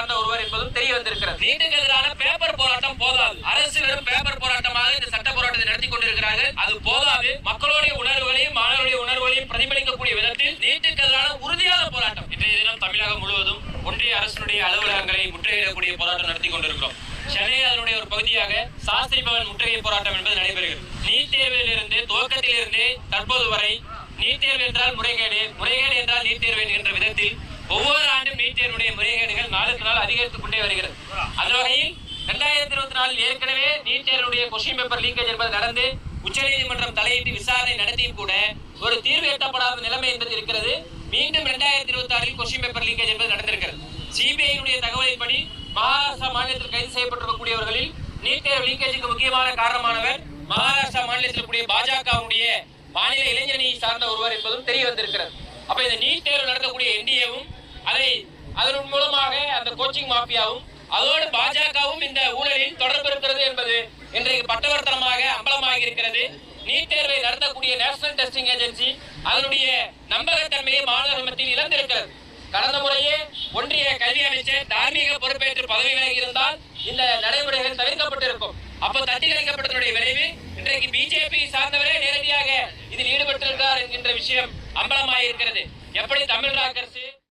சார்ந்த ஒருவர் என்பதும் தெரிய வந்திருக்கிறது. நீட்டுக்கு எதிரான பேப்பர் போராட்டம் போதாது. அரசு வெறும் பேப்பர் போராட்டமாக இந்த சட்ட போராட்டத்தை நடத்தி கொண்டிருக்கிறார்கள். அது போதாது. மக்களுடைய உணர்வுகளையும் மாணவர்களுடைய உணர்வுகளையும் பிரதிபலிக்கக்கூடிய விதத்தில் நீட்டுக்கு எதிரான உறுதியான போராட்டம் இன்றைய தினம் தமிழகம் முழுவதும் ஒன்றிய அரசுடைய அலுவலகங்களை முற்றுகையிடக்கூடிய போராட்டம் நடத்தி கொண்டிருக்கிறோம். சென்னை அதனுடைய ஒரு பகுதியாக சாஸ்திரி பவன் முற்றுகை போராட்டம் என்பது நடைபெறுகிறது. நீட் தேர்விலிருந்து துவக்கத்திலிருந்தே தற்போது வரை நீட் தேர்வு என்றால் முறைகேடு, முறைகேடு என்றால் நீட் தேர்வு என்கின்ற விதத்தில் ஒவ்வொரு ஆண்டும் நீட் தேர்வுடைய முறைகேடுகள் நாளுக்கு நாள் அதிகரித்துக் கொண்டே வருகிறது. அந்த வகையில் 2024 ஏற்கனவே நீட் தேர்வுடைய கொஸ்டின் பேப்பர் லீக்கேஜ் என்பது நடந்து உச்சநீதிமன்றம் தலையிட்டு விசாரணை நடத்தியும் கூட ஒரு தீர்வு எட்டப்படாத நிலைமை என்பது இருக்கிறது. மீண்டும் 2026 கொஸ்டின் பேப்பர் லீக்கேஜ் என்பது நடந்திருக்கிறது. சிபிஐ தகவலின்படி மகாராஷ்டிரா மாநிலத்தில் கைது செய்யப்பட்டிருக்கக்கூடியவர்களில் நீட் தேர்வு லீக்கேஜுக்கு முக்கியமான காரணமானவர் மகாராஷ்டிரா மாநிலத்தில் கூடிய பாஜகவுடைய மாநில இளைஞரணி சார்ந்த ஒருவர் என்பதும் தெரிய வந்திருக்கிறது. அப்ப இந்த நீட் தேர்வு நடத்தக்கூடிய என்டிஏவும் அதன் மூலமாக அந்த கோச்சிங் மாஃபியாவும் அதோடு பாஜகவும் இந்த ஊழலில் தொடர்பு இருக்கிறது என்பது இன்றைக்கு பட்டவர்த்தனமாக அம்பலமாக இருக்கிறது. நீட் தேர்வை நடத்தக்கூடிய நேஷனல் டெஸ்டிங் ஏஜென்சி அதனுடைய நம்பகத்தன்மையை மாணவர்கள் மத்தியில் இழந்திருக்கிறது. கடந்த முறையே ஒன்றிய கல்வி அமைச்சர் தார்மீக பொறுப்பேற்று பதவி விலகி இருந்தால் இந்த நடைமுறைகள் தவிர்க்கப்பட்டிருக்கும். அப்ப தட்டி கழிக்கப்பட்டதனுடைய விளைவு இன்றைக்கு பிஜேபி சார்ந்தவரே நேரடியாக இதில் ஈடுபட்டிருக்கிறார் என்கின்ற விஷயம் அம்பலமாயிருக்கிறது. எப்படி தமிழக அரசு